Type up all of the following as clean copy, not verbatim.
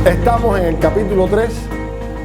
Estamos en el capítulo 3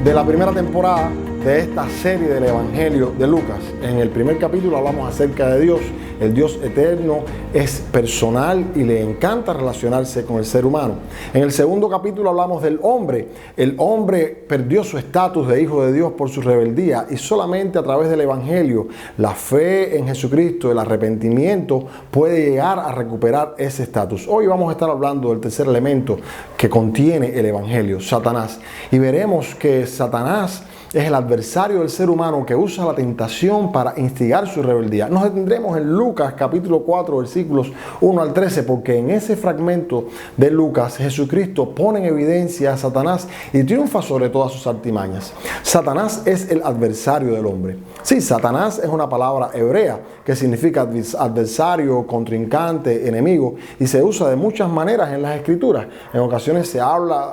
de la primera temporada de esta serie del Evangelio de Lucas. En el primer capítulo hablamos acerca de Dios. El Dios eterno es personal y le encanta relacionarse con el ser humano. En el segundo capítulo hablamos del hombre. El hombre perdió su estatus de hijo de Dios por su rebeldía y solamente a través del Evangelio, la fe en Jesucristo, el arrepentimiento, puede llegar a recuperar ese estatus. Hoy vamos a estar hablando del tercer elemento que contiene el Evangelio, Satanás. Y veremos que Satanás es el adversario del ser humano que usa la tentación para instigar su rebeldía. Nos detendremos en Lucas capítulo 4 versículos 1 al 13 porque en ese fragmento de Lucas Jesucristo pone en evidencia a Satanás y triunfa sobre todas sus artimañas. Satanás es el adversario del hombre. Sí, Satanás es una palabra hebrea que significa adversario, contrincante, enemigo y se usa de muchas maneras en las escrituras. En ocasiones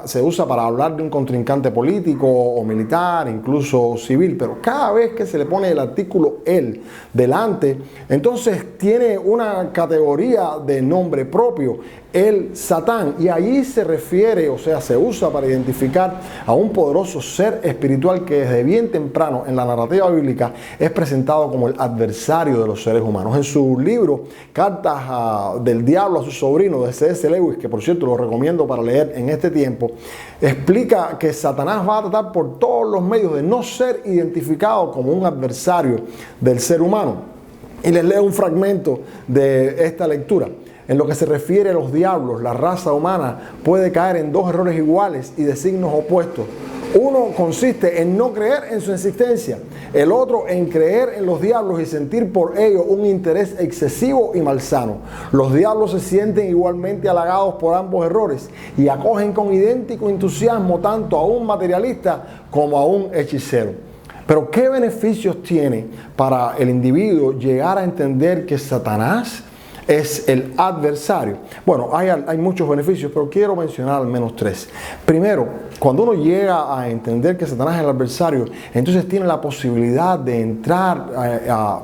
se usa para hablar de un contrincante político o militar, incluso civil, pero cada vez que se le pone el artículo él delante, entonces tiene una categoría de nombre propio, el Satán, y allí se refiere, o sea, se usa para identificar a un poderoso ser espiritual que desde bien temprano en la narrativa bíblica es presentado como el adversario de los seres humanos. En su libro Cartas del Diablo a su sobrino de C.S. Lewis, que por cierto lo recomiendo para leer en este tiempo, explica que Satanás va a tratar por todos los medios de no ser identificado como un adversario del ser humano. Y les leo un fragmento de esta lectura. En lo que se refiere a los diablos, la raza humana puede caer en dos errores iguales y de signos opuestos. Uno consiste en no creer en su existencia, el otro en creer en los diablos y sentir por ello un interés excesivo y malsano. Los diablos se sienten igualmente halagados por ambos errores y acogen con idéntico entusiasmo tanto a un materialista como a un hechicero. Pero ¿qué beneficios tiene para el individuo llegar a entender que Satanás es el adversario? Bueno, hay muchos beneficios, pero quiero mencionar al menos tres. Primero, cuando uno llega a entender que Satanás es el adversario, entonces tiene la posibilidad de entrar a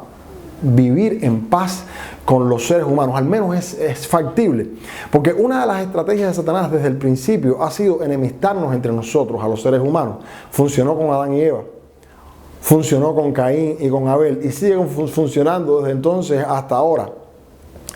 vivir en paz con los seres humanos. Al menos es factible. Porque una de las estrategias de Satanás desde el principio ha sido enemistarnos entre nosotros, a los seres humanos. Funcionó con Adán y Eva. Funcionó con Caín y con Abel. Y sigue funcionando desde entonces hasta ahora.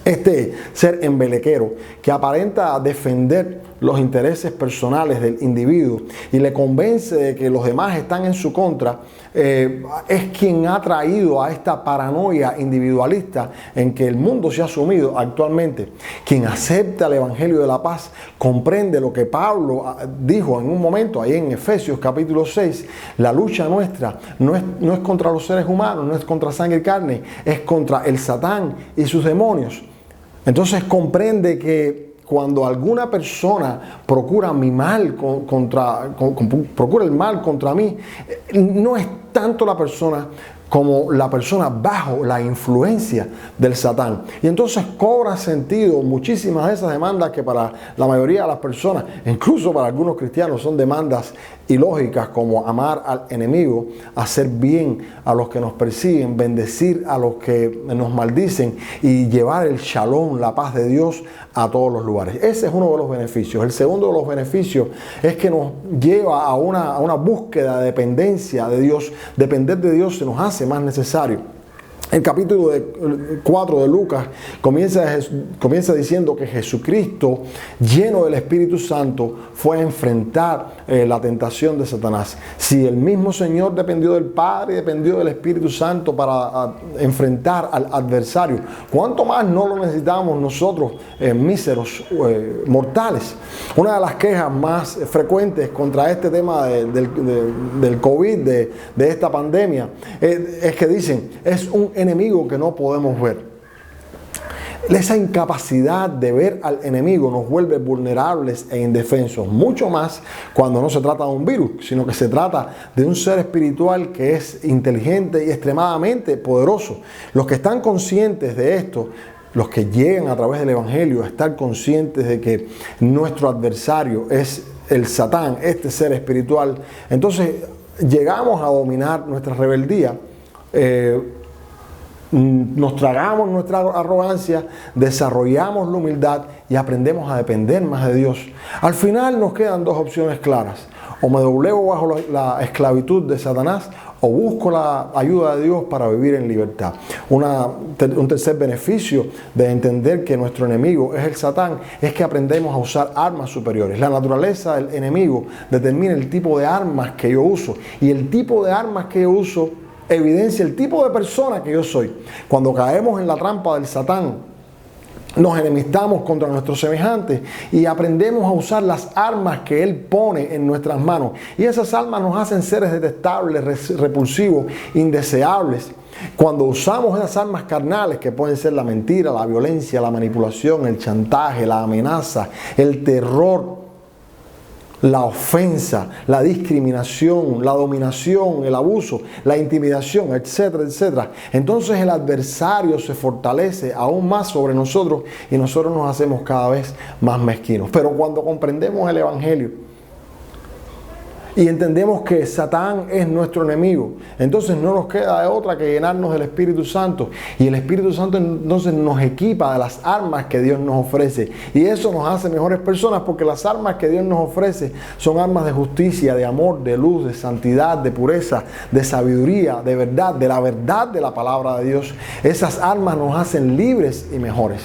Este ser embelequero que aparenta defender los intereses personales del individuo y le convence de que los demás están en su contra, es quien ha traído a esta paranoia individualista en que el mundo se ha sumido actualmente. Quien acepta el Evangelio de la paz comprende lo que Pablo dijo en un momento ahí en Efesios capítulo 6, la lucha nuestra no es contra los seres humanos, no es contra sangre y carne, es contra el Satán y sus demonios. Entonces comprende que cuando alguna persona procura mi mal procura el mal contra mí, no es tanto la persona como la persona bajo la influencia del Satán. Y entonces cobra sentido muchísimas de esas demandas que para la mayoría de las personas, incluso para algunos cristianos, son demandas ilógicas, como amar al enemigo, hacer bien a los que nos persiguen, bendecir a los que nos maldicen y llevar el shalom, la paz de Dios, a todos los lugares. Ese es uno de los beneficios. El segundo de los beneficios es que nos lleva a una búsqueda de dependencia de Dios. Depender de Dios se nos hace más necesario. El capítulo 4 de Lucas comienza diciendo que Jesucristo, lleno del Espíritu Santo, fue a enfrentar la tentación de Satanás. Si el mismo Señor dependió del Padre y dependió del Espíritu Santo para enfrentar al adversario, ¿cuánto más no lo necesitamos nosotros, míseros mortales? Una de las quejas más frecuentes contra este tema del COVID, de esta pandemia, es que dicen, es un enemigo que no podemos ver. Esa incapacidad de ver al enemigo nos vuelve vulnerables e indefensos, mucho más cuando no se trata de un virus, sino que se trata de un ser espiritual que es inteligente y extremadamente poderoso. Los que están conscientes de esto, los que llegan a través del Evangelio a estar conscientes de que nuestro adversario es el Satán, este ser espiritual, entonces llegamos a dominar nuestra rebeldía nos tragamos nuestra arrogancia, desarrollamos la humildad y aprendemos a depender más de Dios. Al final nos quedan dos opciones claras: o me doblego bajo la esclavitud de Satanás, o busco la ayuda de Dios para vivir en libertad. Un tercer beneficio de entender que nuestro enemigo es el Satán es que aprendemos a usar armas superiores. La naturaleza del enemigo determina el tipo de armas que yo uso, y el tipo de armas que yo uso evidencia el tipo de persona que yo soy. Cuando caemos en la trampa del Satán, nos enemistamos contra nuestros semejantes y aprendemos a usar las armas que Él pone en nuestras manos. Y esas armas nos hacen seres detestables, repulsivos, indeseables. Cuando usamos esas armas carnales, que pueden ser la mentira, la violencia, la manipulación, el chantaje, la amenaza, el terror, la ofensa, la discriminación, la dominación, el abuso, la intimidación, etcétera, etcétera, entonces el adversario se fortalece aún más sobre nosotros y nosotros nos hacemos cada vez más mezquinos. Pero cuando comprendemos el Evangelio y entendemos que Satán es nuestro enemigo, entonces no nos queda de otra que llenarnos del Espíritu Santo, y el Espíritu Santo entonces nos equipa de las armas que Dios nos ofrece, y eso nos hace mejores personas, porque las armas que Dios nos ofrece son armas de justicia, de amor, de luz, de santidad, de pureza, de sabiduría, de verdad de la palabra de Dios. Esas armas nos hacen libres y mejores.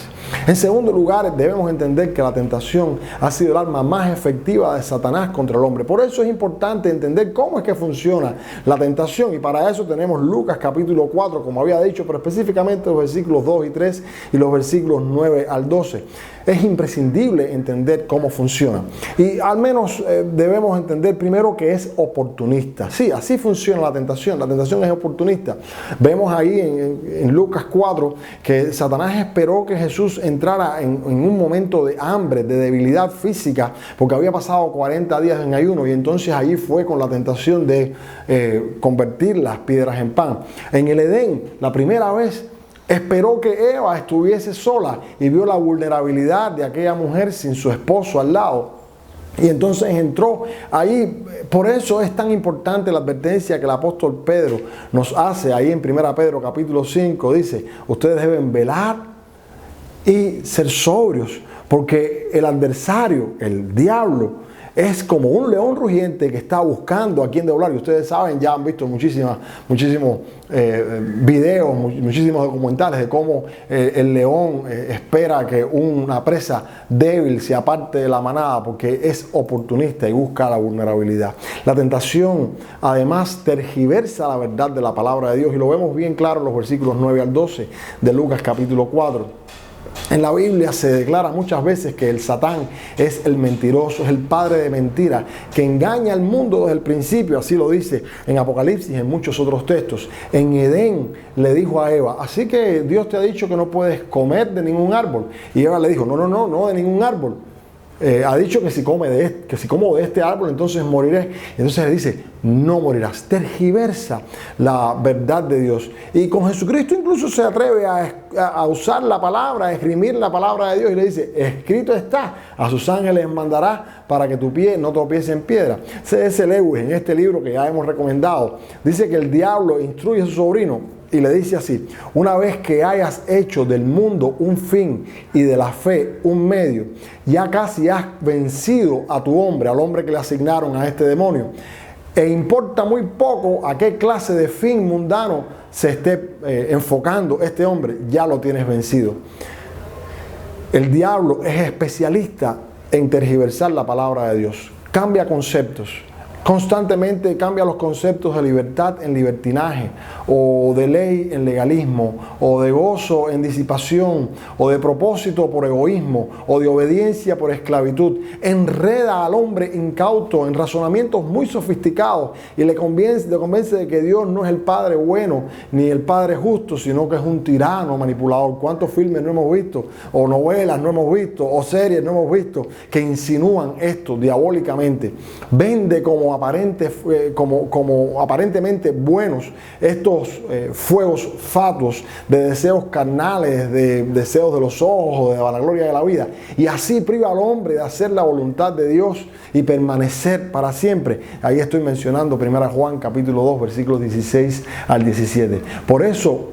En segundo lugar, debemos entender que la tentación ha sido el arma más efectiva de Satanás contra el hombre. Por eso es importante entender cómo es que funciona la tentación, y para eso tenemos Lucas capítulo 4, como había dicho, pero específicamente los versículos 2 y 3 y los versículos 9 al 12. Es imprescindible entender cómo funciona, y al menos debemos entender primero que es oportunista. Sí, así funciona la tentación. La tentación es oportunista. Vemos ahí en Lucas 4 que Satanás esperó que Jesús entrara en un momento de hambre, de debilidad física, porque había pasado 40 días en ayuno, y entonces allí fue con la tentación de convertir las piedras en pan. En el Edén, la primera vez, esperó que Eva estuviese sola y vio la vulnerabilidad de aquella mujer sin su esposo al lado. Y entonces entró ahí. Por eso es tan importante la advertencia que el apóstol Pedro nos hace ahí en 1 Pedro capítulo 5. Dice: ustedes deben velar y ser sobrios, porque el adversario, el diablo, es como un león rugiente que está buscando a quien devorar. Y ustedes saben, ya han visto muchísimos videos, muchísimos documentales de cómo el león espera que una presa débil se aparte de la manada, porque es oportunista y busca la vulnerabilidad. La tentación además tergiversa la verdad de la palabra de Dios, y lo vemos bien claro en los versículos 9 al 12 de Lucas capítulo 4. En la Biblia se declara muchas veces que el Satán es el mentiroso, es el padre de mentira, que engaña al mundo desde el principio. Así lo dice en Apocalipsis y en muchos otros textos. En Edén le dijo a Eva: así que Dios te ha dicho que no puedes comer de ningún árbol. Y Eva le dijo: no de ningún árbol. Ha dicho que si como de este árbol entonces moriré. Entonces le dice: no morirás. Tergiversa la verdad de Dios. Y con Jesucristo incluso se atreve a usar la palabra, a esgrimir la palabra de Dios, y le dice: escrito está, a sus ángeles mandará para que tu pie no tropiece en piedra. C.S. Lewis, en este libro que ya hemos recomendado, dice que el diablo instruye a su sobrino y le dice así: una vez que hayas hecho del mundo un fin y de la fe un medio, ya casi has vencido a tu hombre, al hombre que le asignaron a este demonio. E importa muy poco a qué clase de fin mundano se esté enfocando este hombre, ya lo tienes vencido. El diablo es especialista en tergiversar la palabra de Dios. Cambia conceptos. Constantemente cambia los conceptos de libertad en libertinaje, o de ley en legalismo, o de gozo en disipación, o de propósito por egoísmo, o de obediencia por esclavitud. Enreda al hombre incauto en razonamientos muy sofisticados y le convence de que Dios no es el Padre bueno ni el Padre justo, sino que es un tirano manipulador. ¿Cuántos filmes no hemos visto? O novelas no hemos visto, o series no hemos visto, que insinúan esto diabólicamente. Vende como aparentemente buenos estos fuegos fatuos de deseos carnales, de deseos de los ojos, de la vanagloria de la vida, y así priva al hombre de hacer la voluntad de Dios y permanecer para siempre. Ahí estoy mencionando 1 Juan capítulo 2 versículos 16 al 17. Por eso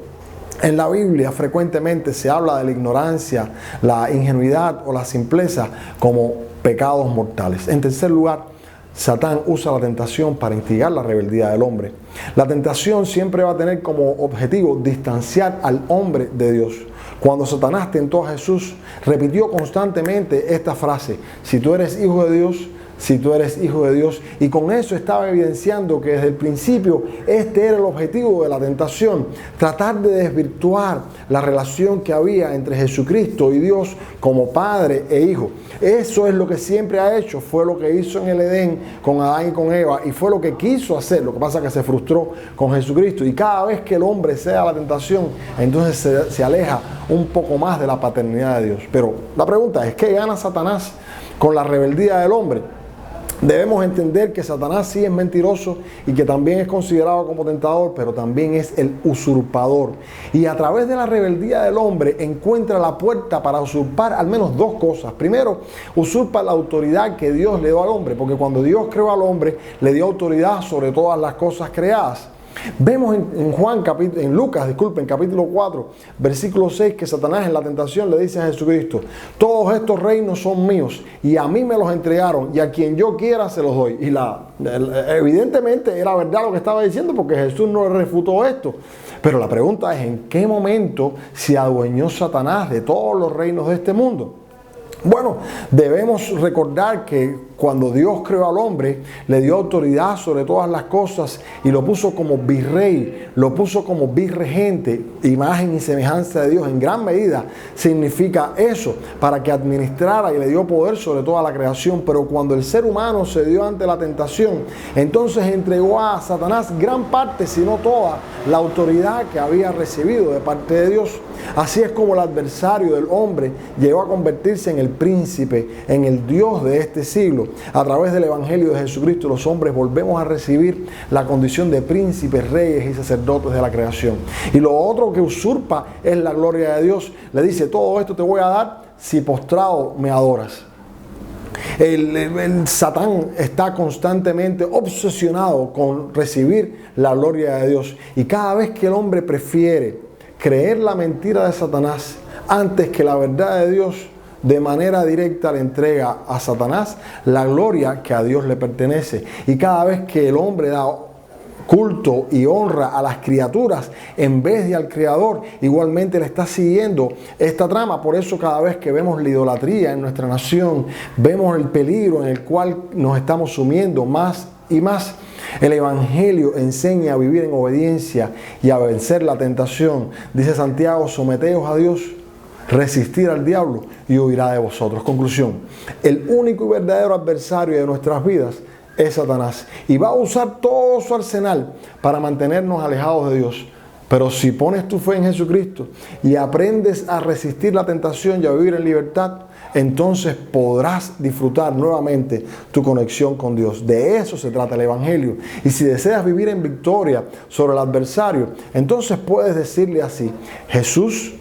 En la Biblia frecuentemente se habla de la ignorancia, la ingenuidad o la simpleza como pecados mortales. En tercer lugar, Satán usa la tentación para instigar la rebeldía del hombre. La tentación siempre va a tener como objetivo distanciar al hombre de Dios. Cuando Satanás tentó a Jesús, repitió constantemente esta frase: si tú eres hijo de Dios, si tú eres hijo de Dios. Y con eso estaba evidenciando que desde el principio este era el objetivo de la tentación: tratar de desvirtuar la relación que había entre Jesucristo y Dios como padre e hijo. Eso es lo que siempre ha hecho, fue lo que hizo en el Edén con Adán y con Eva, y fue lo que quiso hacer. Lo que pasa es que se frustró con Jesucristo, y cada vez que el hombre ceda a la tentación, entonces se aleja un poco más de la paternidad de Dios. Pero la pregunta es, ¿qué gana Satanás con la rebeldía del hombre? Debemos entender que Satanás sí es mentiroso y que también es considerado como tentador, pero también es el usurpador. Y a través de la rebeldía del hombre encuentra la puerta para usurpar al menos dos cosas. Primero, usurpa la autoridad que Dios le dio al hombre, porque cuando Dios creó al hombre, le dio autoridad sobre todas las cosas creadas. Vemos en Lucas, capítulo 4, versículo 6, que Satanás en la tentación le dice a Jesucristo: todos estos reinos son míos y a mí me los entregaron, y a quien yo quiera se los doy. Y evidentemente era verdad lo que estaba diciendo, porque Jesús no le refutó esto. Pero la pregunta es, ¿en qué momento se adueñó Satanás de todos los reinos de este mundo? Bueno, debemos recordar que cuando Dios creó al hombre, le dio autoridad sobre todas las cosas y lo puso como virrey, lo puso como virregente, imagen y semejanza de Dios. En gran medida significa eso, para que administrara, y le dio poder sobre toda la creación. Pero cuando el ser humano se dio ante la tentación, entonces entregó a Satanás gran parte, si no toda, la autoridad que había recibido de parte de Dios. Así es como el adversario del hombre llegó a convertirse en el príncipe, en el Dios de este siglo. A través del Evangelio de Jesucristo, los hombres volvemos a recibir la condición de príncipes, reyes y sacerdotes de la creación. Y lo otro que usurpa es la gloria de Dios. Le dice: todo esto te voy a dar si postrado me adoras. El Satán está constantemente obsesionado con recibir la gloria de Dios. Y cada vez que el hombre prefiere creer la mentira de Satanás antes que la verdad de Dios, de manera directa le entrega a Satanás la gloria que a Dios le pertenece. Y cada vez que el hombre da culto y honra a las criaturas en vez de al Creador, igualmente le está siguiendo esta trama. Por eso cada vez que vemos la idolatría en nuestra nación, vemos el peligro en el cual nos estamos sumiendo más y más. El Evangelio enseña a vivir en obediencia y a vencer la tentación. Dice Santiago: someteos a Dios, resistir al diablo y huirá de vosotros. Conclusión: el único y verdadero adversario de nuestras vidas es Satanás, y va a usar todo su arsenal para mantenernos alejados de Dios. Pero si pones tu fe en Jesucristo y aprendes a resistir la tentación y a vivir en libertad, entonces podrás disfrutar nuevamente tu conexión con Dios. De eso se trata el Evangelio. Y si deseas vivir en victoria sobre el adversario, entonces puedes decirle así: Jesús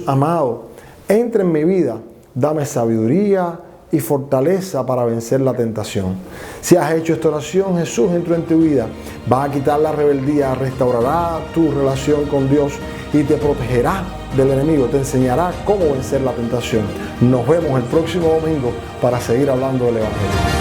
amado, entra en mi vida, dame sabiduría y fortaleza para vencer la tentación. Si has hecho esta oración, Jesús entró en tu vida, va a quitar la rebeldía, restaurará tu relación con Dios y te protegerá del enemigo, te enseñará cómo vencer la tentación. Nos vemos el próximo domingo para seguir hablando del Evangelio.